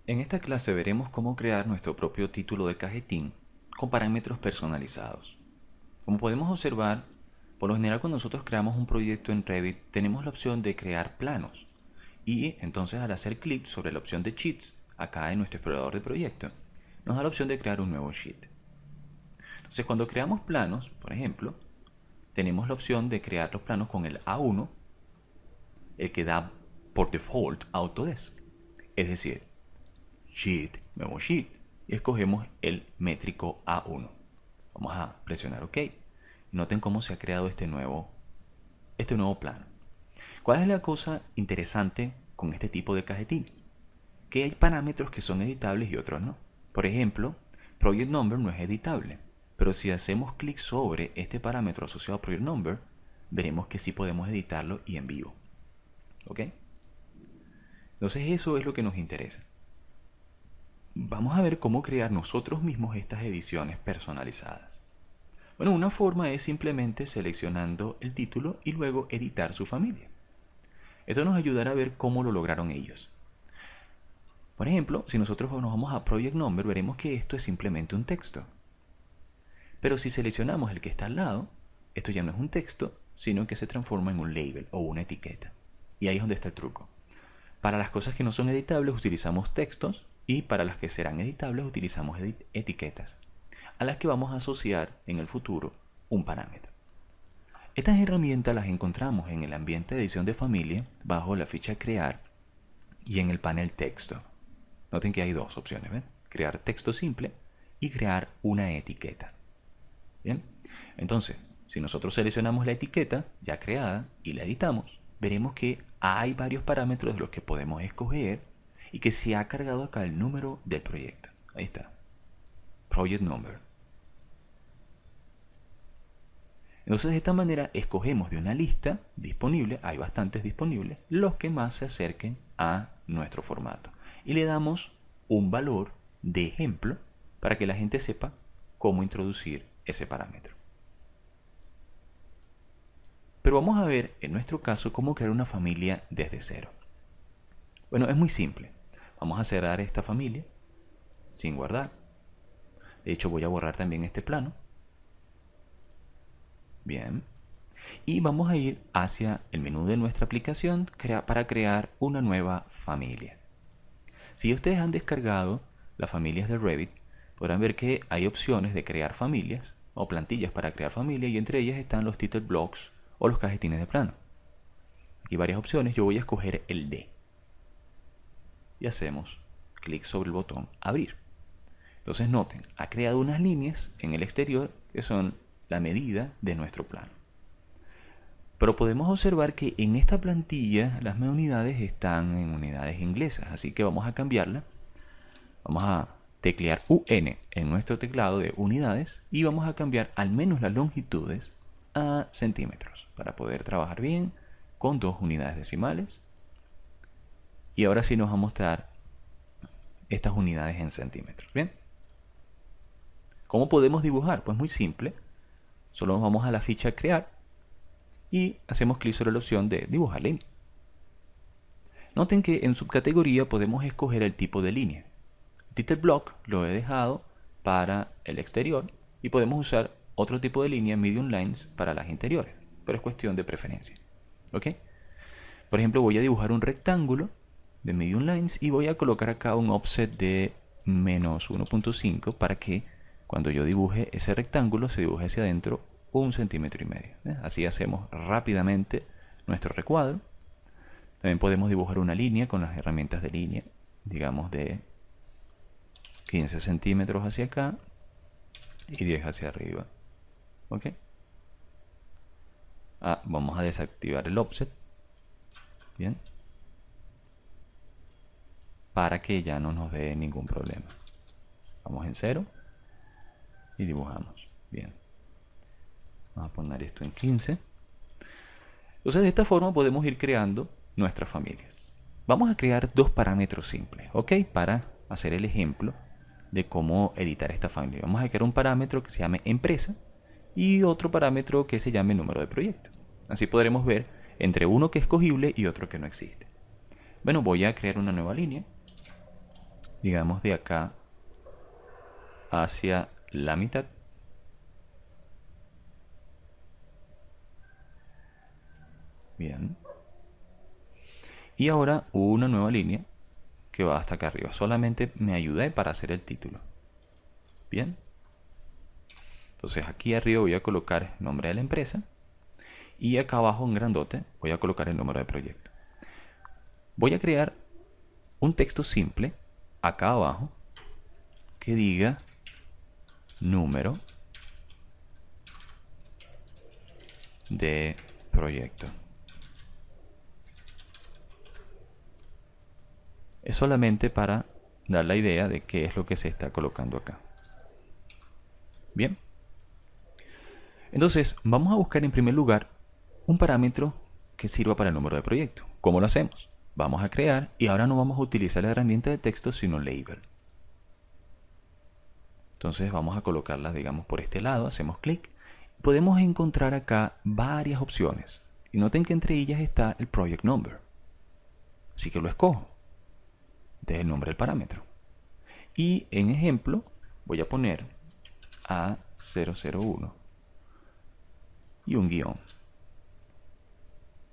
En esta clase veremos cómo crear nuestro propio título de cajetín con parámetros personalizados. Como podemos observar, por lo general cuando nosotros creamos un proyecto en Revit tenemos la opción de crear planos y entonces al hacer clic sobre la opción de Sheets acá en nuestro explorador de proyecto nos da la opción de crear un nuevo sheet. Entonces cuando creamos planos, por ejemplo, tenemos la opción de crear los planos con el A1, el que da por default Autodesk. Es decir, Sheet, nuevo Sheet, y escogemos el métrico A1. Vamos a presionar OK. Noten cómo se ha creado este nuevo plano. ¿Cuál es la cosa interesante con este tipo de cajetín? Que hay parámetros que son editables y otros no. Por ejemplo, Project Number no es editable, pero si hacemos clic sobre este parámetro asociado a Project Number, veremos que sí podemos editarlo y en vivo. ¿Ok? Entonces eso es lo que nos interesa. Vamos a ver cómo crear nosotros mismos estas ediciones personalizadas. Bueno, una forma es simplemente seleccionando el título y luego editar su familia. Esto nos ayudará a ver cómo lo lograron ellos. Por ejemplo, si nosotros nos vamos a Project Number, veremos que esto es simplemente un texto. Pero si seleccionamos el que está al lado, esto ya no es un texto, sino que se transforma en un label o una etiqueta. Y ahí es donde está el truco. Para las cosas que no son editables utilizamos textos y para las que serán editables utilizamos etiquetas, a las que vamos a asociar en el futuro un parámetro. Estas herramientas las encontramos en el ambiente de edición de familia bajo la ficha Crear y en el panel Texto. Noten que hay dos opciones, ¿ven? Crear texto simple y crear una etiqueta. Bien, entonces, si nosotros seleccionamos la etiqueta ya creada y la editamos, veremos que hay varios parámetros de los que podemos escoger y que se ha cargado acá el número del proyecto. Ahí está. Project Number. Entonces de esta manera escogemos de una lista disponible, hay bastantes disponibles, los que más se acerquen a nuestro formato. Y le damos un valor de ejemplo para que la gente sepa cómo introducir ese parámetro. Pero vamos a ver en nuestro caso cómo crear una familia desde cero. Bueno, es muy simple. Vamos a cerrar esta familia sin guardar. De hecho voy a borrar también este plano. Bien. Y vamos a ir hacia el menú de nuestra aplicación para crear una nueva familia. Si ustedes han descargado las familias de Revit, podrán ver que hay opciones de crear familias o plantillas para crear familias y entre ellas están los title blocks o los cajetines de plano. Aquí hay varias opciones, yo voy a escoger el D. Y hacemos clic sobre el botón abrir. Entonces noten, ha creado unas líneas en el exterior que son la medida de nuestro plano. Pero podemos observar que en esta plantilla las unidades están en unidades inglesas, así que vamos a cambiarla. Vamos a teclear UN en nuestro teclado de unidades y vamos a cambiar al menos las longitudes a centímetros para poder trabajar bien con 2 unidades decimales. Y ahora sí nos va a mostrar estas unidades en centímetros. Bien. ¿Cómo podemos dibujar? Pues muy simple. Solo nos vamos a la ficha Crear y hacemos clic sobre la opción de dibujar línea. Noten que en subcategoría podemos escoger el tipo de línea. Title Block lo he dejado para el exterior y podemos usar otro tipo de línea, Medium Lines, para las interiores, pero es cuestión de preferencia. ¿Ok? Por ejemplo, voy a dibujar un rectángulo de Medium Lines y voy a colocar acá un offset de menos 1.5 para que cuando yo dibuje ese rectángulo se dibuje hacia adentro 1,5 centímetros. Así hacemos rápidamente nuestro recuadro. También podemos dibujar una línea con las herramientas de línea, digamos de 15 centímetros hacia acá y 10 hacia arriba. ¿Ok? Vamos a desactivar el offset. Bien. Para que ya no nos dé ningún problema. Vamos en 0 y dibujamos. Bien. Vamos a poner esto en 15. Entonces de esta forma podemos ir creando nuestras familias. Vamos a crear 2 parámetros simples, ¿ok? Para hacer el ejemplo de cómo editar esta familia. Vamos a crear un parámetro que se llame empresa y otro parámetro que se llame número de proyecto. Así podremos ver entre uno que es escogible y otro que no existe. Bueno, voy a crear una nueva línea. digamos de acá hacia la mitad. Bien. Y ahora una nueva línea que va hasta acá arriba. Solamente me ayudé para hacer el título. Bien. Entonces aquí arriba voy a colocar el nombre de la empresa. Y acá abajo en grandote voy a colocar el número de proyecto. Voy a crear un texto simple acá abajo que diga número de proyecto. Es solamente para dar la idea de qué es lo que se está colocando acá. Bien. Entonces vamos a buscar en primer lugar un parámetro que sirva para el número de proyecto. ¿Cómo lo hacemos? Vamos a crear y ahora no vamos a utilizar la herramienta de texto sino label. Entonces vamos a colocarla, digamos, por este lado. Hacemos clic. Podemos encontrar acá varias opciones. Y noten que entre ellas está el project number. Así que lo escojo. Este es el nombre del parámetro. Y en ejemplo voy a poner A001 y un guión.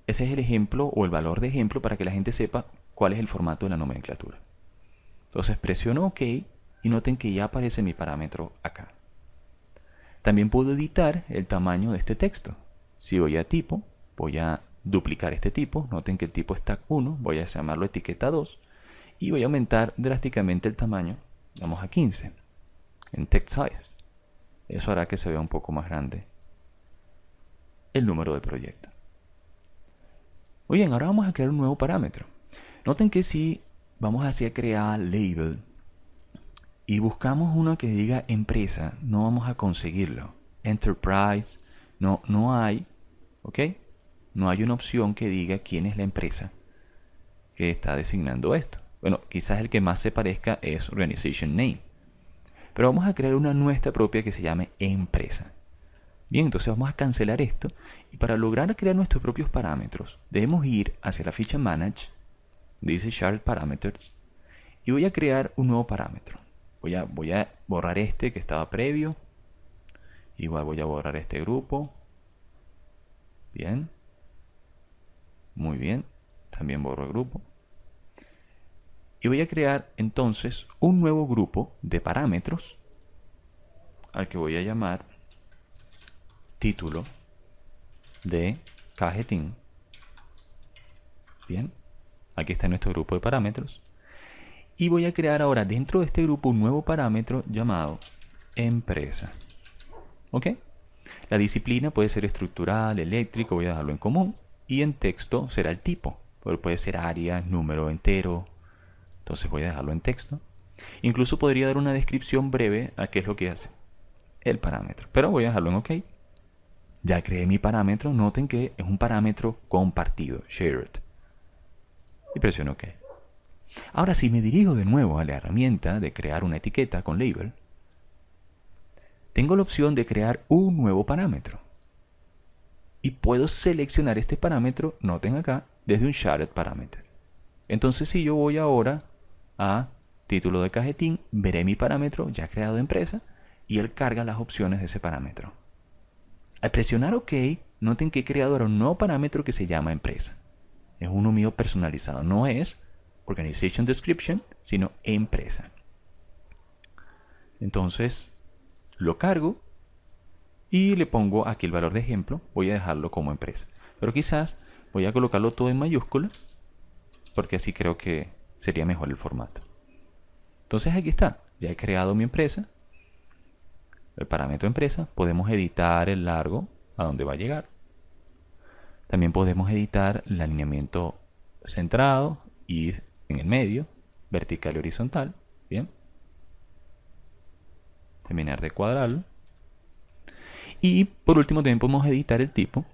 Ese es el ejemplo o el valor de ejemplo para que la gente sepa cuál es el formato de la nomenclatura. Entonces presiono OK y noten que ya aparece mi parámetro acá. También puedo editar el tamaño de este texto. Si voy a tipo, voy a duplicar este tipo. Noten que el tipo es tag 1, voy a llamarlo etiqueta 2 y voy a aumentar drásticamente el tamaño, vamos a 15 en text size. Eso hará que se vea un poco más grande el número de proyecto. Muy bien, ahora vamos a crear un nuevo parámetro. Noten que si vamos hacia crear label y buscamos uno que diga empresa, no vamos a conseguirlo. Enterprise, no hay, ¿ok? No hay una opción que diga quién es la empresa que está designando esto. Bueno, quizás el que más se parezca es Organization Name. Pero vamos a crear una nuestra propia que se llame empresa. Bien, entonces vamos a cancelar esto. Y para lograr crear nuestros propios parámetros, debemos ir hacia la ficha Manage, dice Shared Parameters, y voy a crear un nuevo parámetro. Voy a borrar este que estaba previo. Igual voy a borrar este grupo. Bien. Muy bien. También borro el grupo. Y voy a crear entonces un nuevo grupo de parámetros al que voy a llamar título de cajetín. Bien, aquí está nuestro grupo de parámetros. Y voy a crear ahora dentro de este grupo un nuevo parámetro llamado empresa. ¿Ok? La disciplina puede ser estructural, eléctrico, voy a dejarlo en común. Y en texto será el tipo. Puede ser área, número entero. Entonces voy a dejarlo en texto. Incluso podría dar una descripción breve a qué es lo que hace el parámetro. Pero voy a dejarlo en OK. Ya creé mi parámetro. Noten que es un parámetro compartido, shared. Y presiono OK. Ahora si me dirijo de nuevo a la herramienta de crear una etiqueta con label, tengo la opción de crear un nuevo parámetro. Y puedo seleccionar este parámetro, noten acá, desde un shared parameter. Entonces si yo voy ahora a título de cajetín, veré mi parámetro ya creado de empresa y él carga las opciones de ese parámetro. Al presionar OK, noten que he creado ahora un nuevo parámetro que se llama empresa. Es uno mío personalizado, no es Organization Description, sino empresa. Entonces lo cargo y le pongo aquí el valor de ejemplo, voy a dejarlo como empresa. Pero quizás voy a colocarlo todo en mayúscula porque así creo que sería mejor el formato. Entonces aquí está, ya he creado mi empresa, el parámetro empresa, podemos editar el largo a donde va a llegar. También podemos editar el alineamiento centrado y en el medio, vertical y horizontal. Bien. Terminar de cuadrarlo. Y por último también podemos editar el tipo.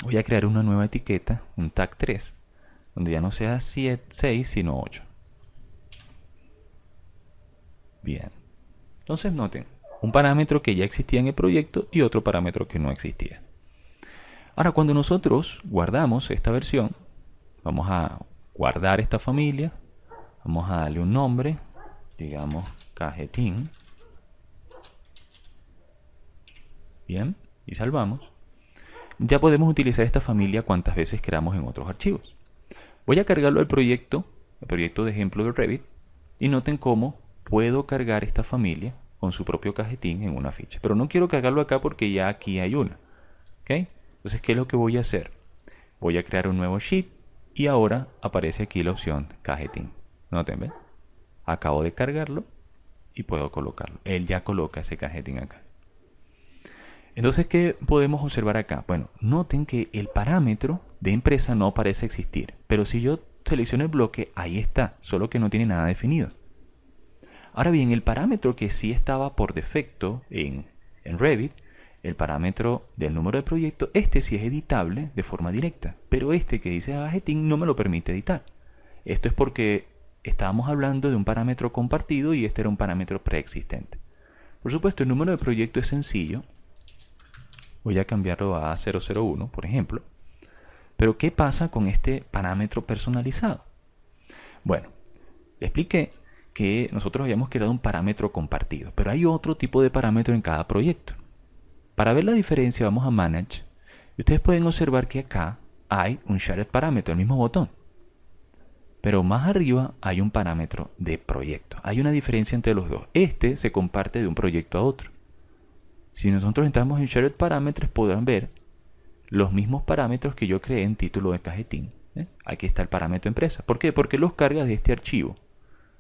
Voy a crear una nueva etiqueta, un tag 3, donde ya no sea 6 sino 8. Bien. Entonces noten, un parámetro que ya existía en el proyecto y otro parámetro que no existía. Ahora cuando nosotros guardamos esta versión, vamos a guardar esta familia, vamos a darle un nombre, digamos cajetín. Bien, y salvamos. Ya podemos utilizar esta familia cuantas veces queramos en otros archivos. Voy a cargarlo al proyecto de ejemplo de Revit, y noten cómo puedo cargar esta familia con su propio cajetín en una ficha. Pero no quiero cargarlo acá porque ya aquí hay una. ¿Ok? Entonces, ¿qué es lo que voy a hacer? Voy a crear un nuevo sheet y ahora aparece aquí la opción cajetín. Noten, ¿ven? Acabo de cargarlo y puedo colocarlo. Él ya coloca ese cajetín acá. Entonces, ¿qué podemos observar acá? Bueno, noten que el parámetro de empresa no parece existir, pero si yo selecciono el bloque, ahí está, solo que no tiene nada definido. Ahora bien, el parámetro que sí estaba por defecto en Revit, el parámetro del número de proyecto, este sí es editable de forma directa, pero este que dice cajetín no me lo permite editar. Esto es porque estábamos hablando de un parámetro compartido y este era un parámetro preexistente. Por supuesto, el número de proyecto es sencillo. Voy a cambiarlo a 001, por ejemplo. Pero ¿qué pasa con este parámetro personalizado? Bueno, le expliqué que nosotros habíamos creado un parámetro compartido, pero hay otro tipo de parámetro en cada proyecto. Para ver la diferencia vamos a Manage y ustedes pueden observar que acá hay un Shared Parámetro, el mismo botón. Pero más arriba hay un parámetro de proyecto. Hay una diferencia entre los dos. Este se comparte de un proyecto a otro. Si nosotros entramos en Shared Parameters podrán ver los mismos parámetros que yo creé en título de cajetín. Aquí está el parámetro empresa. ¿Por qué? Porque los carga de este archivo.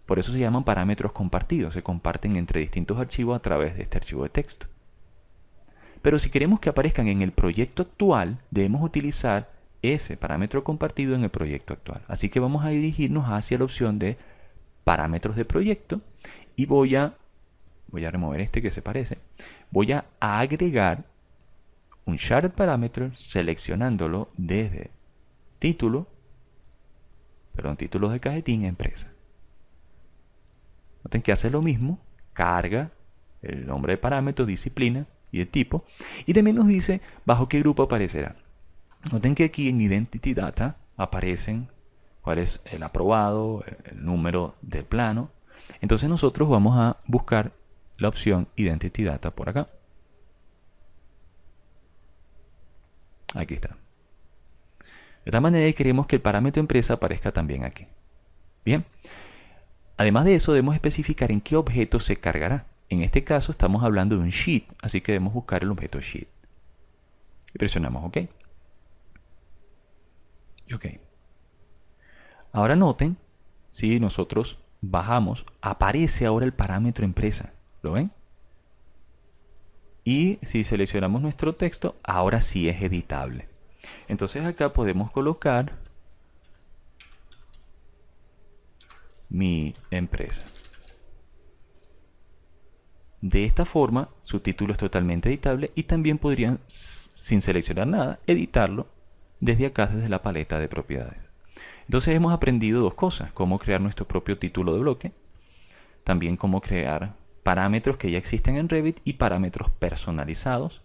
Por eso se llaman parámetros compartidos. Se comparten entre distintos archivos a través de este archivo de texto. Pero si queremos que aparezcan en el proyecto actual, debemos utilizar ese parámetro compartido en el proyecto actual. Así que vamos a dirigirnos hacia la opción de parámetros de proyecto y voy a remover este que se parece. Voy a agregar un Shared Parameter seleccionándolo desde títulos de cajetín empresa. Noten que hace lo mismo, carga el nombre de parámetro, disciplina y de tipo, y también nos dice bajo qué grupo aparecerá. Noten que aquí en Identity Data aparecen cuál es el aprobado, el número del plano. Entonces nosotros vamos a buscar la opción Identity Data por acá. Aquí está. De tal manera que queremos que el parámetro empresa aparezca también aquí. Bien. Además de eso, debemos especificar en qué objeto se cargará. En este caso estamos hablando de un sheet, así que debemos buscar el objeto sheet. Y presionamos OK. Y OK. Ahora noten, si nosotros bajamos, aparece ahora el parámetro empresa. ¿Lo ven? Y si seleccionamos nuestro texto, ahora sí es editable. Entonces acá podemos colocar mi empresa. De esta forma, su título es totalmente editable y también podrían, sin seleccionar nada, editarlo desde acá, desde la paleta de propiedades. Entonces hemos aprendido dos cosas: cómo crear nuestro propio título de bloque, también cómo crear parámetros que ya existen en Revit y parámetros personalizados.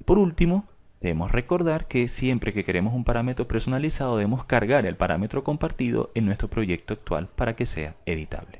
Por último, debemos recordar que siempre que queremos un parámetro personalizado debemos cargar el parámetro compartido en nuestro proyecto actual para que sea editable.